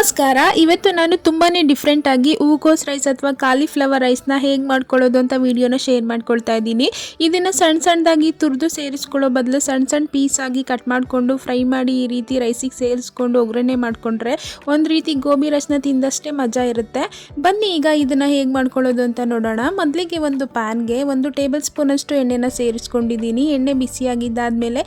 ನಮಸ್ಕಾರ. ಇವತ್ತು ನಾನು ತುಂಬಾನೇ ಡಿಫ್ರೆಂಟ್ ಆಗಿ ಹೂಕೋಸ್ ರೈಸ್ ಅಥವಾ ಕಾಲಿಫ್ಲವರ್ ರೈಸ್ನ ಹೇಗೆ ಮಾಡ್ಕೊಳ್ಳೋದು ಅಂತ ವಿಡಿಯೋನ ಶೇರ್ ಮಾಡ್ಕೊಳ್ತಾ ಇದ್ದೀನಿ. ಇದನ್ನು ಸಣ್ಣದಾಗಿ ತುರಿದು ಸೇರಿಸ್ಕೊಳ್ಳೋ ಬದಲು ಸಣ್ಣ ಪೀಸ್ ಆಗಿ ಕಟ್ ಮಾಡಿಕೊಂಡು ಫ್ರೈ ಮಾಡಿ ಈ ರೀತಿ ರೈಸಿಗೆ ಸೇರಿಸ್ಕೊಂಡು ಒಗ್ಗರಣೆ ಮಾಡಿಕೊಂಡ್ರೆ ಒಂದು ರೀತಿ ಗೋಬಿ ರೈಸ್ನ ತಿಂದಷ್ಟೇ ಮಜಾ ಇರುತ್ತೆ. ಬನ್ನಿ ಈಗ ಇದನ್ನು ಹೇಗೆ ಮಾಡ್ಕೊಳ್ಳೋದು ಅಂತ ನೋಡೋಣ. ಮೊದಲಿಗೆ ಒಂದು ಪ್ಯಾನ್ಗೆ 1 ಟೇಬಲ್ ಸ್ಪೂನ್ ಅಷ್ಟು ಎಣ್ಣೆನ ಸೇರಿಸ್ಕೊಂಡಿದ್ದೀನಿ. ಎಣ್ಣೆ ಬಿಸಿಯಾಗಿದ್ದಾದಮೇಲೆ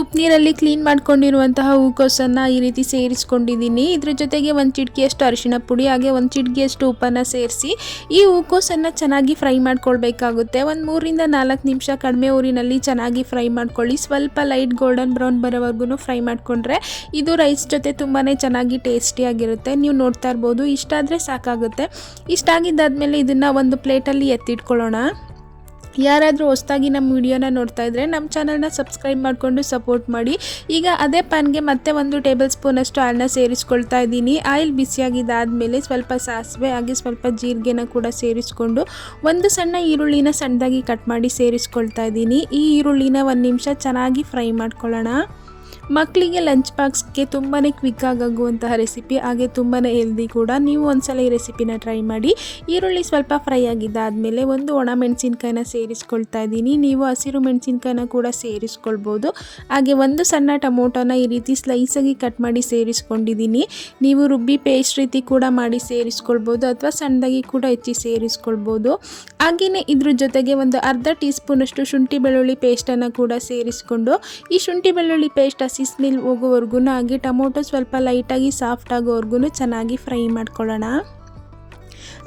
ಉಪ್ಪು ನೀರಲ್ಲಿ ಕ್ಲೀನ್ ಮಾಡ್ಕೊಂಡಿರುವಂತಹ ಹೂಕೋಸನ್ನು ಈ ರೀತಿ ಸೇರಿಸ್ಕೊಂಡಿದ್ದೀನಿ. ಇದ್ರ ಜೊತೆಗೆ 1 ಚಿಟಿಕೆಯಷ್ಟು ಅರಿಶಿಣ ಪುಡಿ ಹಾಗೆ 1 ಚಿಟಿಕೆಯಷ್ಟು ಉಪ್ಪನ್ನು ಸೇರಿಸಿ ಈ ಹೂಕೋಸನ್ನು ಚೆನ್ನಾಗಿ ಫ್ರೈ ಮಾಡ್ಕೊಳ್ಬೇಕಾಗುತ್ತೆ. ಒಂದು 3 ರಿಂದ 4 ನಿಮಿಷ ಕಡಿಮೆ ಊರಿನಲ್ಲಿ ಚೆನ್ನಾಗಿ ಫ್ರೈ ಮಾಡ್ಕೊಳ್ಳಿ. ಸ್ವಲ್ಪ ಲೈಟ್ ಗೋಲ್ಡನ್ ಬ್ರೌನ್ ಬರೋವರೆಗೂ ಫ್ರೈ ಮಾಡಿಕೊಂಡ್ರೆ ಇದು ರೈಸ್ ಜೊತೆ ತುಂಬಾ ಚೆನ್ನಾಗಿ ಟೇಸ್ಟಿಯಾಗಿರುತ್ತೆ. ನೀವು ನೋಡ್ತಾ ಇರ್ಬೋದು, ಇಷ್ಟಾದರೆ ಸಾಕಾಗುತ್ತೆ. ಇಷ್ಟಾಗಿದ್ದಾದಮೇಲೆ ಇದನ್ನು ಒಂದು ಪ್ಲೇಟಲ್ಲಿ ಎತ್ತಿಟ್ಕೊಳ್ಳೋಣ. ಯಾರಾದರೂ ಹೊಸದಾಗಿ ನಮ್ಮ ವಿಡಿಯೋನ ನೋಡ್ತಾ ಇದ್ದರೆ ನಮ್ಮ ಚಾನಲ್ನ ಸಬ್ಸ್ಕ್ರೈಬ್ ಮಾಡಿಕೊಂಡು ಸಪೋರ್ಟ್ ಮಾಡಿ. ಈಗ ಅದೇ ಪ್ಯಾನ್ಗೆ ಮತ್ತೆ 1 ಟೇಬಲ್ ಸ್ಪೂನ್ ಅಷ್ಟು ಆಯಿಲ್ನ ಸೇರಿಸ್ಕೊಳ್ತಾ ಇದ್ದೀನಿ. ಆಯಿಲ್ ಬಿಸಿಯಾಗಿದ್ದಾದಮೇಲೆ ಸ್ವಲ್ಪ ಸಾಸಿವೆ ಹಾಗೆ ಸ್ವಲ್ಪ ಜೀರಿಗೆನ ಕೂಡ ಸೇರಿಸ್ಕೊಂಡು ಒಂದು ಸಣ್ಣ ಈರುಳ್ಳಿನ ಸಣ್ಣದಾಗಿ ಕಟ್ ಮಾಡಿ ಸೇರಿಸ್ಕೊಳ್ತಾ ಇದ್ದೀನಿ. ಈ ಈರುಳ್ಳಿನ 1 ನಿಮಿಷ ಚೆನ್ನಾಗಿ ಫ್ರೈ ಮಾಡ್ಕೊಳ್ಳೋಣ. ಮಕ್ಕಳಿಗೆ ಲಂಚ್ ಬಾಕ್ಸ್ಗೆ ತುಂಬಾ ಕ್ವಿಕ್ ಆಗುವಂತಹ ರೆಸಿಪಿ ಹಾಗೆ ತುಂಬಾ ಹೆಲ್ದಿ ಕೂಡ. ನೀವು ಒಂದ್ಸಲ ಈ ರೆಸಿಪಿನ ಟ್ರೈ ಮಾಡಿ. ಈರುಳ್ಳಿ ಸ್ವಲ್ಪ ಫ್ರೈ ಆಗಿದ್ದಾದಮೇಲೆ 1 ಒಣ ಮೆಣಸಿನ್ಕಾಯಿನ ಸೇರಿಸ್ಕೊಳ್ತಾ ಇದ್ದೀನಿ. ನೀವು ಹಸಿರು ಮೆಣಸಿನ್ಕಾಯಿನ ಕೂಡ ಸೇರಿಸ್ಕೊಳ್ಬೋದು. ಹಾಗೆ 1 ಸಣ್ಣ ಟೊಮೊಟೊನ ಈ ರೀತಿ ಸ್ಲೈಸಾಗಿ ಕಟ್ ಮಾಡಿ ಸೇರಿಸ್ಕೊಂಡಿದ್ದೀನಿ. ನೀವು ರುಬ್ಬಿ ಪೇಸ್ಟ್ ರೀತಿ ಕೂಡ ಮಾಡಿ ಸೇರಿಸ್ಕೊಳ್ಬೋದು ಅಥವಾ ಸಣ್ಣದಾಗಿ ಕೂಡ ಹೆಚ್ಚಿ ಸೇರಿಸ್ಕೊಳ್ಬೋದು. ಹಾಗೆಯೇ ಇದ್ರ ಜೊತೆಗೆ ಒಂದು ಅರ್ಧ ಟೀ ಸ್ಪೂನ್ ಅಷ್ಟು ಶುಂಠಿ ಬೆಳ್ಳುಳ್ಳಿ ಪೇಸ್ಟನ್ನು ಕೂಡ ಸೇರಿಸ್ಕೊಂಡು ಈ ಶುಂಠಿ ಬೆಳ್ಳುಳ್ಳಿ ಪೇಸ್ಟ್ ಹಸಿ ಸ್ಮೆಲ್ ಹೋಗೋವರೆಗೂ ಹಾಗೆ ಟೊಮೊಟೊ ಸ್ವಲ್ಪ ಲೈಟಾಗಿ ಸಾಫ್ಟ್ ಆಗೋವರೆಗೂ ಚೆನ್ನಾಗಿ ಫ್ರೈ ಮಾಡ್ಕೊಳ್ಳೋಣ.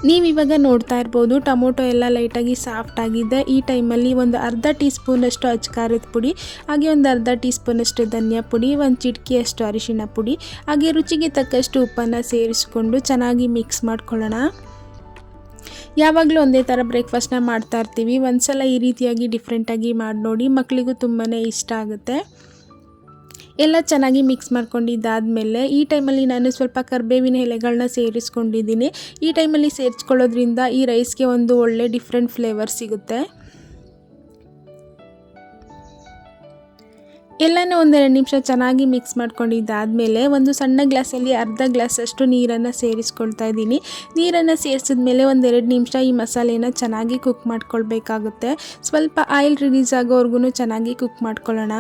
ನೀವಿವಾಗ ನೋಡ್ತಾ ಇರ್ಬೋದು, ಟೊಮೊಟೊ ಎಲ್ಲ ಲೈಟಾಗಿ ಸಾಫ್ಟ್ ಆಗಿದೆ. ಈ ಟೈಮಲ್ಲಿ ಒಂದು ಅರ್ಧ ಟೀ ಸ್ಪೂನಷ್ಟು ಅಚ್ಕಾರದ ಪುಡಿ ಹಾಗೆ ಒಂದು ಅರ್ಧ ಟೀ ಸ್ಪೂನಷ್ಟು ಧನಿಯಾ ಪುಡಿ, 1 ಚಿಟಿಕೆಯಷ್ಟು ಅರಿಶಿಣ ಪುಡಿ ಹಾಗೆ ರುಚಿಗೆ ತಕ್ಕಷ್ಟು ಉಪ್ಪನ್ನು ಸೇರಿಸ್ಕೊಂಡು ಚೆನ್ನಾಗಿ ಮಿಕ್ಸ್ ಮಾಡ್ಕೊಳ್ಳೋಣ. ಯಾವಾಗಲೂ ಒಂದೇ ಥರ ಬ್ರೇಕ್ಫಾಸ್ಟ್ನ ಮಾಡ್ತಾ ಇರ್ತೀವಿ. ಒಂದ್ಸಲ ಈ ರೀತಿಯಾಗಿ ಡಿಫ್ರೆಂಟಾಗಿ ಮಾಡಿ ನೋಡಿ, ಮಕ್ಕಳಿಗೂ ತುಂಬಾ ಇಷ್ಟ ಆಗುತ್ತೆ. ಎಲ್ಲ ಚೆನ್ನಾಗಿ ಮಿಕ್ಸ್ ಮಾಡ್ಕೊಂಡಿದ್ದಾದಮೇಲೆ ಈ ಟೈಮಲ್ಲಿ ನಾನು ಸ್ವಲ್ಪ ಕರಿಬೇವಿನ ಎಲೆಗಳನ್ನ ಸೇರಿಸ್ಕೊಂಡಿದ್ದೀನಿ. ಈ ಟೈಮಲ್ಲಿ ಸೇರಿಸ್ಕೊಳ್ಳೋದ್ರಿಂದ ಈ ರೈಸ್ಗೆ ಒಂದು ಒಳ್ಳೆ ಡಿಫ್ರೆಂಟ್ ಫ್ಲೇವರ್ ಸಿಗುತ್ತೆ. ಎಲ್ಲನೂ 1-2 ನಿಮಿಷ ಚೆನ್ನಾಗಿ ಮಿಕ್ಸ್ ಮಾಡ್ಕೊಂಡಿದ್ದಾದಮೇಲೆ ಒಂದು ಸಣ್ಣ ಗ್ಲಾಸಲ್ಲಿ ಅರ್ಧ ಗ್ಲಾಸಷ್ಟು ನೀರನ್ನು ಸೇರಿಸ್ಕೊಳ್ತಾ ಇದ್ದೀನಿ. ನೀರನ್ನು ಸೇರಿಸಿದ್ಮೇಲೆ 1-2 ನಿಮಿಷ ಈ ಮಸಾಲೆನ ಚೆನ್ನಾಗಿ ಕುಕ್ ಮಾಡ್ಕೊಳ್ಬೇಕಾಗುತ್ತೆ. ಸ್ವಲ್ಪ ಆಯಿಲ್ ರಿಲೀಸ್ ಆಗೋವರೆಗೂ ಚೆನ್ನಾಗಿ ಕುಕ್ ಮಾಡ್ಕೊಳ್ಳೋಣ.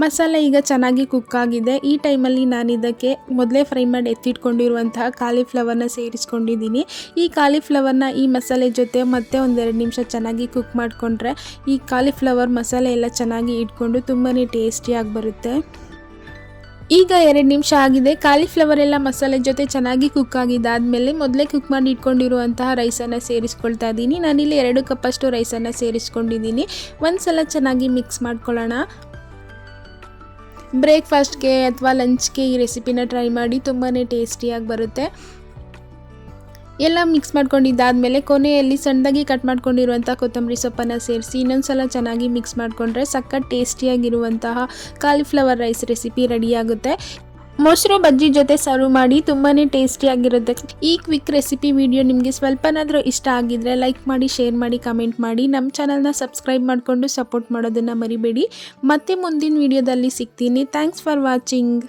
ಮಸಾಲೆ ಈಗ ಚೆನ್ನಾಗಿ ಕುಕ್ ಆಗಿದೆ. ಈ ಟೈಮಲ್ಲಿ ನಾನು ಇದಕ್ಕೆ ಮೊದಲೇ ಫ್ರೈ ಮಾಡಿ ಎತ್ತಿಟ್ಕೊಂಡಿರುವಂತಹ ಕಾಲಿಫ್ಲವರ್ನ ಸೇರಿಸ್ಕೊಂಡಿದ್ದೀನಿ. ಈ ಕಾಲಿಫ್ಲವರ್ನ ಈ ಮಸಾಲೆ ಜೊತೆ ಮತ್ತೆ 1-2 ನಿಮಿಷ ಚೆನ್ನಾಗಿ ಕುಕ್ ಮಾಡಿಕೊಂಡ್ರೆ ಈ ಕಾಲಿಫ್ಲವರ್ ಮಸಾಲೆ ಎಲ್ಲ ಚೆನ್ನಾಗಿ ಇಟ್ಕೊಂಡು ತುಂಬಾ ಟೇಸ್ಟಿಯಾಗಿ ಬರುತ್ತೆ. ಈಗ 2 ನಿಮಿಷ ಆಗಿದೆ. ಕಾಲಿಫ್ಲವರ್ ಎಲ್ಲ ಮಸಾಲೆ ಜೊತೆ ಚೆನ್ನಾಗಿ ಕುಕ್ ಆಗಿದ್ದಾದಮೇಲೆ ಮೊದಲೇ ಕುಕ್ ಮಾಡಿ ಇಟ್ಕೊಂಡಿರುವಂತಹ ರೈಸನ್ನು ಸೇರಿಸ್ಕೊಳ್ತಾ ಇದ್ದೀನಿ. ನಾನಿಲ್ಲಿ 2 ಕಪ್ಪಷ್ಟು ರೈಸನ್ನು ಸೇರಿಸ್ಕೊಂಡಿದ್ದೀನಿ. ಒಂದು ಸಲ ಚೆನ್ನಾಗಿ ಮಿಕ್ಸ್ ಮಾಡ್ಕೊಳ್ಳೋಣ. ಬ್ರೇಕ್ಫಾಸ್ಟ್ಗೆ ಅಥವಾ ಲಂಚ್ಗೆ ಈ ರೆಸಿಪಿನ ಟ್ರೈ ಮಾಡಿ, ತುಂಬಾ ಟೇಸ್ಟಿಯಾಗಿ ಬರುತ್ತೆ. ಎಲ್ಲ ಮಿಕ್ಸ್ ಮಾಡ್ಕೊಂಡಿದ್ದಾದಮೇಲೆ ಕೊನೆಯಲ್ಲಿ ಸಣ್ಣದಾಗಿ ಕಟ್ ಮಾಡ್ಕೊಂಡಿರುವಂಥ ಕೊತ್ತಂಬರಿ ಸೊಪ್ಪನ್ನು ಸೇರಿಸಿ ಇನ್ನೊಂದು ಸಲ ಚೆನ್ನಾಗಿ ಮಿಕ್ಸ್ ಮಾಡಿಕೊಂಡ್ರೆ ಸಖತ್ ಟೇಸ್ಟಿಯಾಗಿರುವಂತಹ ಕಾಲಿಫ್ಲವರ್ ರೈಸ್ ರೆಸಿಪಿ ರೆಡಿಯಾಗುತ್ತೆ. ಮೊಸರು ಬಜ್ಜಿ ಜೊತೆ ಸರ್ವ್ ಮಾಡಿ ತುಂಬಾ ಟೇಸ್ಟಿಯಾಗಿರುತ್ತೆ. ಈ ಕ್ವಿಕ್ ರೆಸಿಪಿ ವಿಡಿಯೋ ನಿಮಗೆ ಸ್ವಲ್ಪನಾದರೂ ಇಷ್ಟ ಆಗಿದ್ರೆ ಲೈಕ್ ಮಾಡಿ, ಶೇರ್ ಮಾಡಿ, ಕಮೆಂಟ್ ಮಾಡಿ. ನಮ್ಮ ಚಾನಲ್ನ ಸಬ್ಸ್ಕ್ರೈಬ್ ಮಾಡಿಕೊಂಡು ಸಪೋರ್ಟ್ ಮಾಡೋದನ್ನು ಮರಿಬೇಡಿ. ಮತ್ತೆ ಮುಂದಿನ ವಿಡಿಯೋದಲ್ಲಿ ಸಿಗ್ತೀನಿ. Thanks for watching.